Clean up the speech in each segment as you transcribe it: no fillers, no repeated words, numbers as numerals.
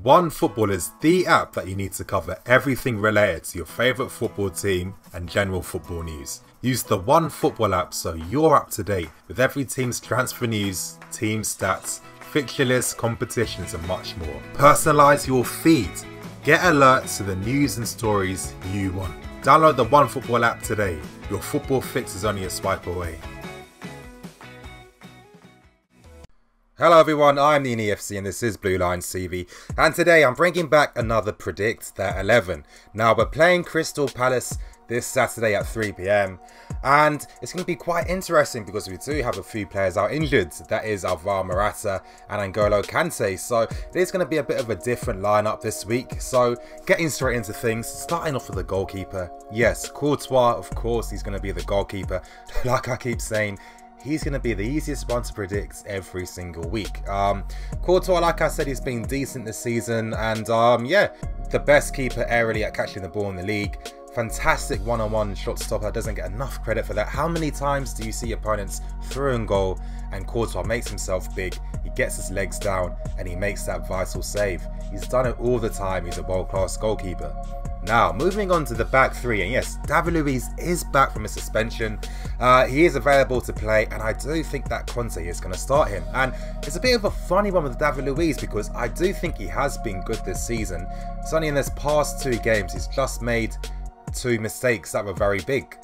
OneFootball is the app that you need to cover everything related to your favourite football team and general football news. Use the OneFootball app so you're up to date with every team's transfer news, team stats, fixture lists, competitions and much more. Personalise your feed. Get alerts to the news and stories you want. Download the OneFootball app today. Your football fix is only a swipe away. Hello everyone, I'm the EFC and this is Blue Lines TV, and today I'm bringing back another Predict That 11. Now we're playing Crystal Palace this Saturday at 3 PM and it's going to be quite interesting because we do have a few players out injured. That is Alvaro Morata and N'Golo Kante, so it is going to be a bit of a different lineup this week. So getting straight into things, starting off with the goalkeeper. Yes, Courtois, of course he's going to be the goalkeeper. Like I keep saying, he's going to be the easiest one to predict every single week. Courtois, like I said, he's been decent this season and yeah, the best keeper aerially at catching the ball in the league. Fantastic one-on-one shot stopper, doesn't get enough credit for that. How many times do you see opponents through and goal and Courtois makes himself big, he gets his legs down and he makes that vital save? He's done it all the time. He's a world-class goalkeeper. Now, moving on to the back three, and yes, David Luiz is back from his suspension. He is available to play, and I do think that Conte is going to start him. And it's a bit of a funny one with David Luiz because I do think he has been good this season. It's only in his past 2 games, he's just made 2 mistakes that were very big.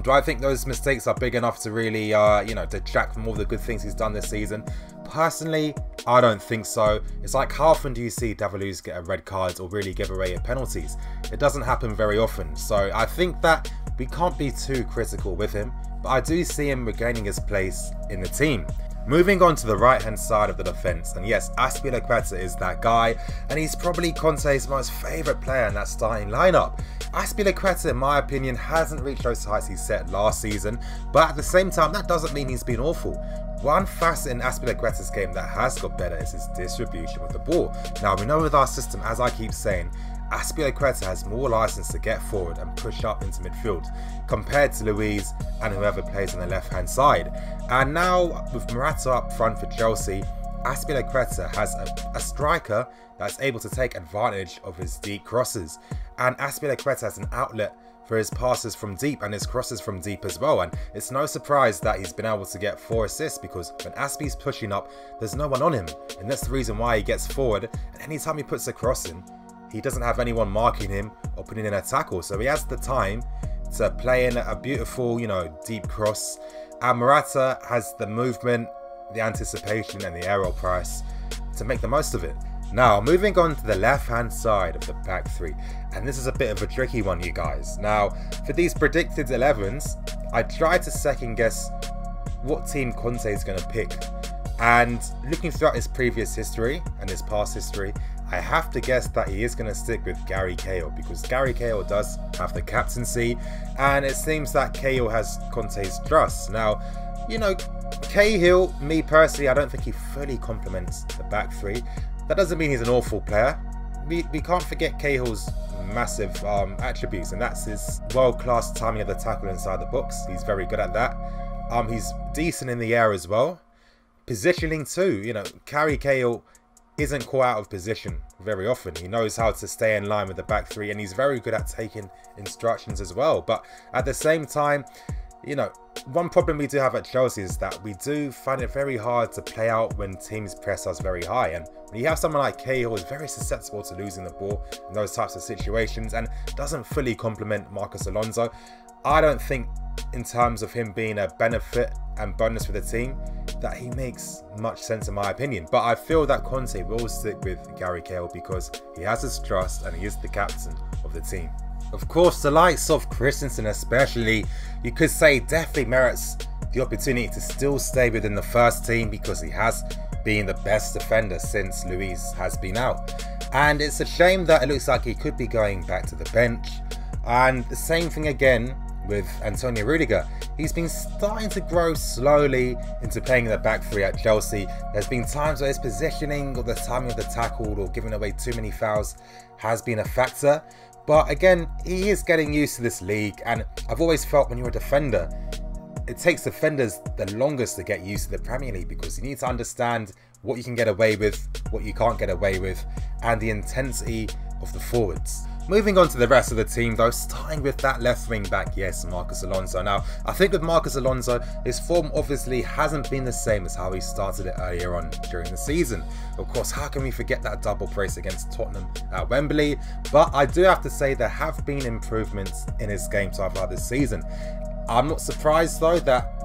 Do I think those mistakes are big enough to really, you know, detract from all the good things he's done this season? Personally, I don't think so. It's like, how often do you see David Luiz get a red card or really give away penalties? It doesn't happen very often. So I think that we can't be too critical with him, but I do see him regaining his place in the team. Moving on to the right hand side of the defence, and yes, Fbregas is that guy, and he's probably Conte's most favourite player in that starting lineup. Fbregas, in my opinion, hasn't reached those heights he set last season, but at the same time, that doesn't mean he's been awful. One facet in Fbregas' game that has got better is his distribution with the ball. Now, we know with our system, as I keep saying, Fbregas has more license to get forward and push up into midfield compared to Luiz and whoever plays on the left hand side. And now with Morata up front for Chelsea, Fbregas has a striker that's able to take advantage of his deep crosses, and Fbregas has an outlet for his passes from deep and his crosses from deep as well. And it's no surprise that he's been able to get 4 assists because when Aspi's pushing up, there's no one on him, and that's the reason why he gets forward, and anytime he puts a cross in, he doesn't have anyone marking him or putting in a tackle, so he has the time to play in a beautiful, you know, deep cross. And Morata has the movement, the anticipation and the aerial press to make the most of it. Now, moving on to the left-hand side of the back three, and this is a bit of a tricky one, you guys. Now, for these predicted 11s, I tried to second guess what team Conte is going to pick. And looking throughout his previous history and his past history, I have to guess that he is going to stick with Gary Cahill because Gary Cahill does have the captaincy, and it seems that Cahill has Conte's trust. Now, you know, Cahill, me personally, I don't think he fully complements the back three. That doesn't mean he's an awful player. We can't forget Cahill's massive attributes, and that's his world-class timing of the tackle inside the box. He's very good at that. He's decent in the air as well. Positioning too, you know, Gary Cahill isn't caught out of position very often. He knows how to stay in line with the back three, and he's very good at taking instructions as well. But at the same time, you know, one problem we do have at Chelsea is that we do find it very hard to play out when teams press us very high. And when you have someone like Cahill who is very susceptible to losing the ball in those types of situations and doesn't fully complement Marcos Alonso, I don't think in terms of him being a benefit and bonus for the team that he makes much sense in my opinion. But I feel that Conte will stick with Gary Cahill because he has his trust and he is the captain of the team. Of course, the likes of Christensen especially, you could say definitely merits the opportunity to still stay within the first team because he has been the best defender since Luiz has been out. And it's a shame that it looks like he could be going back to the bench. And the same thing again with Antonio Rudiger. He's been starting to grow slowly into playing in the back three at Chelsea. There's been times where his positioning or the timing of the tackle or giving away too many fouls has been a factor. But again, he is getting used to this league, and I've always felt when you're a defender, it takes defenders the longest to get used to the Premier League because you need to understand what you can get away with, what you can't get away with, and the intensity of the forwards. Moving on to the rest of the team though, starting with that left wing back, yes, Marcos Alonso. Now, I think with Marcos Alonso, his form obviously hasn't been the same as how he started it earlier on during the season. Of course, how can we forget that double brace against Tottenham at Wembley? But I do have to say there have been improvements in his game so far this season. I'm not surprised though that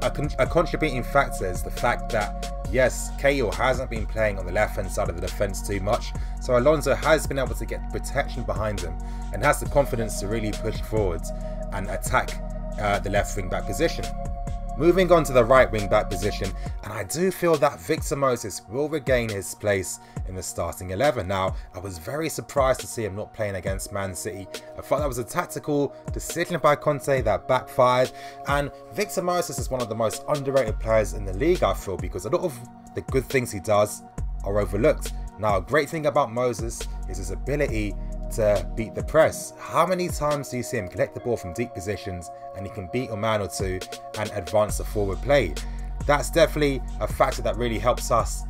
a contributing factor is the fact that, yes, Cahill hasn't been playing on the left-hand side of the defence too much, so Alonso has been able to get protection behind him and has the confidence to really push forwards and attack the left wing-back position. Moving on to the right wing-back position, and I do feel that Victor Moses will regain his place in the starting 11. Now, I was very surprised to see him not playing against Man City. I thought that was a tactical decision by Conte that backfired, and Victor Moses is one of the most underrated players in the league, I feel, because a lot of the good things he does are overlooked. Now, a great thing about Moses is his ability to beat the press. How many times do you see him collect the ball from deep positions and he can beat a man or two and advance the forward play? That's definitely a factor that really helps us,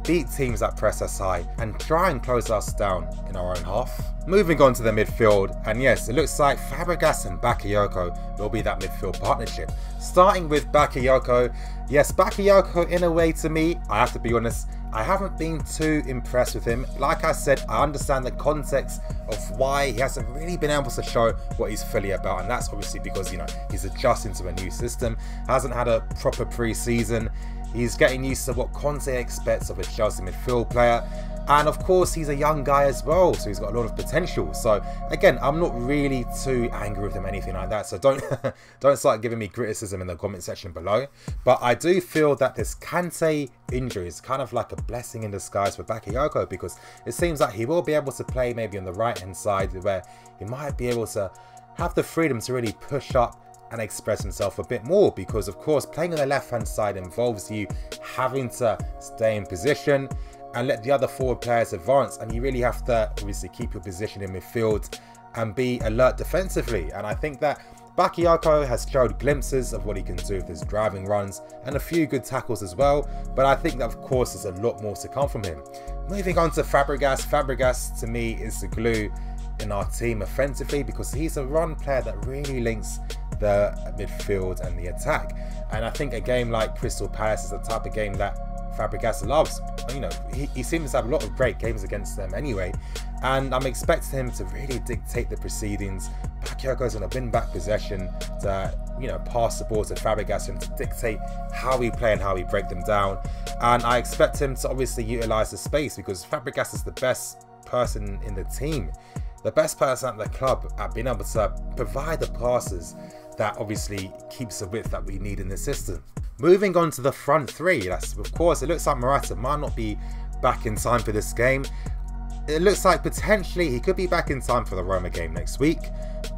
beat teams that press us high and try and close us down in our own half. Moving on to the midfield, and yes, it looks like Fbregas and Bakayoko will be that midfield partnership. Starting with Bakayoko, yes, Bakayoko in a way, to me, I have to be honest, I haven't been too impressed with him. Like I said, I understand the context of why he hasn't really been able to show what he's fully about, and that's obviously because, he's adjusting to a new system, hasn't had a proper pre-season, he's getting used to what Conte expects of a Chelsea midfield player, and of course he's a young guy as well, so he's got a lot of potential. So again, I'm not really too angry with him or anything like that, so don't start giving me criticism in the comment section below. But I do feel that this Kante injury is kind of like a blessing in disguise for Bakayoko, because it seems like he will be able to play maybe on the right hand side where he might be able to have the freedom to really push up and express himself a bit more, because of course playing on the left hand side involves you having to stay in position and let the other forward players advance, and you really have to obviously keep your position in midfield and be alert defensively. And I think that Bakayoko has showed glimpses of what he can do with his driving runs and a few good tackles as well, but I think that of course there's a lot more to come from him. Moving on to Fbregas. Fbregas to me is the glue in our team offensively, because he's a run player that really links the midfield and the attack, and I think a game like Crystal Palace is the type of game that Fbregas loves. He seems to have a lot of great games against them anyway, and I'm expecting him to really dictate the proceedings. Bakayoko's going to win back possession to pass the ball to Fbregas and to dictate how we play and how we break them down, and I expect him to obviously utilise the space, because Fbregas is the best person in the team, the best person at the club at being able to provide the passes that obviously keeps the width that we need in the system. Moving on to the front three, of course it looks like Morata might not be back in time for this game. It looks like potentially he could be back in time for the Roma game next week,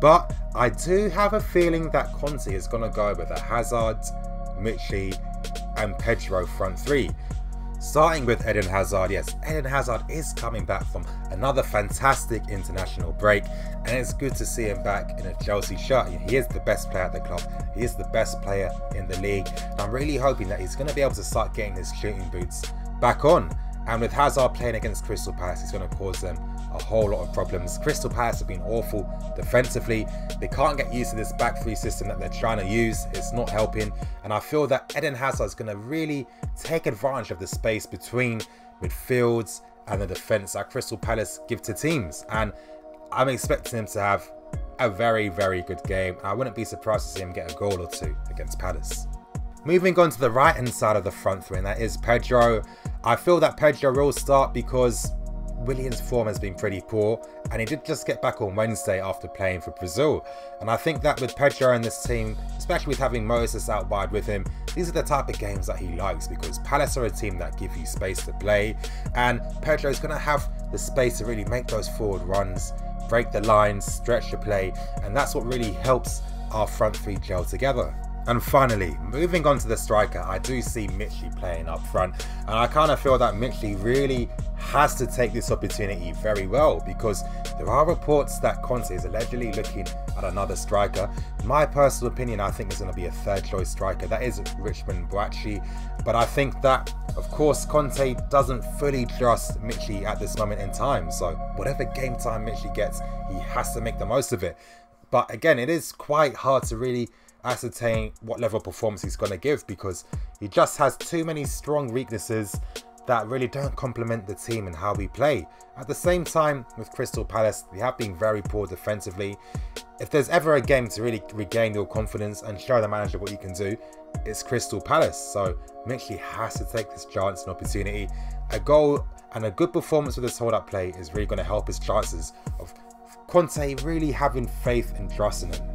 but I do have a feeling that Conte is going to go with a Hazard, Michy and Pedro front three. Starting with Eden Hazard, yes, Eden Hazard is coming back from another fantastic international break, and it's good to see him back in a Chelsea shirt. He is the best player at the club, he is the best player in the league, and I'm really hoping that he's going to be able to start getting his shooting boots back on. And with Hazard playing against Crystal Palace, he's going to cause them a whole lot of problems. Crystal Palace have been awful defensively. They can't get used to this back three system that they're trying to use. It's not helping. And I feel that Eden Hazard is going to really take advantage of the space between midfields and the defence that Crystal Palace give to teams. And I'm expecting him to have a very, very good game. I wouldn't be surprised to see him get a goal or two against Palace. Moving on to the right hand side of the front three, and that is Pedro. I feel that Pedro will start because Willian's form has been pretty poor, and he did just get back on Wednesday after playing for Brazil. And I think that with Pedro and this team, especially with having Moses out wide with him, these are the type of games that he likes, because Palace are a team that give you space to play, and Pedro is going to have the space to really make those forward runs, break the lines, stretch the play, and that's what really helps our front three gel together. And finally, moving on to the striker, I do see Michy playing up front, and I kind of feel that Michy really has to take this opportunity very well, because there are reports that Conte is allegedly looking at another striker. In my personal opinion, I think there's going to be a third choice striker. That is Richmond Boachi. But I think that, of course, Conte doesn't fully trust Michy at this moment in time. So whatever game time Michy gets, he has to make the most of it. But again, it is quite hard to really ascertain what level of performance he's going to give, because he just has too many strong weaknesses that really don't complement the team and how we play. At the same time, with Crystal Palace, they have been very poor defensively. If there's ever a game to really regain your confidence and show the manager what you can do, it's Crystal Palace. So Michy has to take this chance and opportunity. A goal and a good performance with this hold-up play is really going to help his chances of Conte really having faith and trust in him.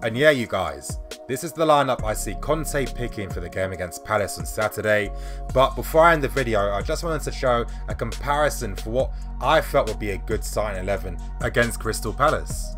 And yeah, you guys, this is the lineup I see Conte picking for the game against Palace on Saturday. But before I end the video, I just wanted to show a comparison for what I felt would be a good starting 11 against Crystal Palace.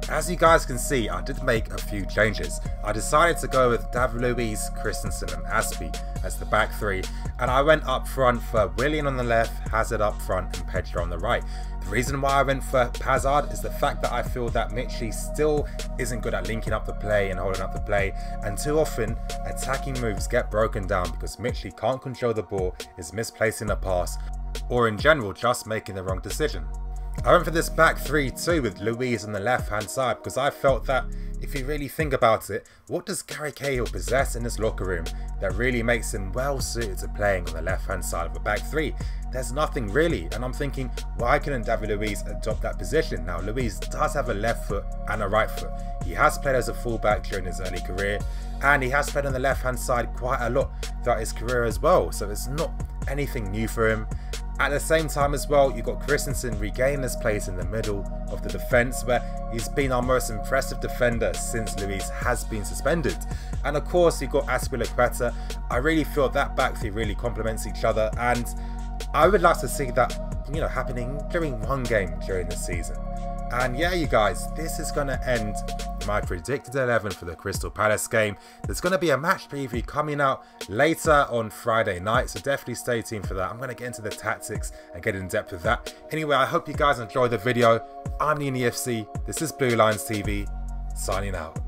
As you guys can see, I did make a few changes. I decided to go with David Luiz, Christensen and Aspie as the back three, and I went up front for Willian on the left, Hazard up front and Pedro on the right. The reason why I went for Hazard is the fact that I feel that Michy still isn't good at linking up the play and holding up the play, and too often attacking moves get broken down because Michy can't control the ball, is misplacing a pass, or in general just making the wrong decision. I went for this back three too with Luiz on the left hand side, because I felt that if you really think about it, what does Gary Cahill possess in his locker room that really makes him well suited to playing on the left hand side of a back three? There's nothing really, and I'm thinking, why couldn't David Luiz adopt that position? Now Luiz does have a left foot and a right foot. He has played as a fullback during his early career, and he has played on the left hand side quite a lot throughout his career as well, so it's not anything new for him. At the same time as well, you've got Christensen regaining his place in the middle of the defence, where he's been our most impressive defender since Luiz has been suspended. And of course, you've got Azpilicueta. I really feel that back three really complements each other, and I would like to see that, you know, happening during one game during the season. And yeah, you guys, this is going to end my predicted 11 for the Crystal Palace game. There's going to be a match preview coming out later on Friday night, so definitely stay tuned for that. I'm going to get into the tactics and get in depth with that. Anyway, I hope you guys enjoyed the video. I'm the EFC. This is Blue Lines TV, signing out.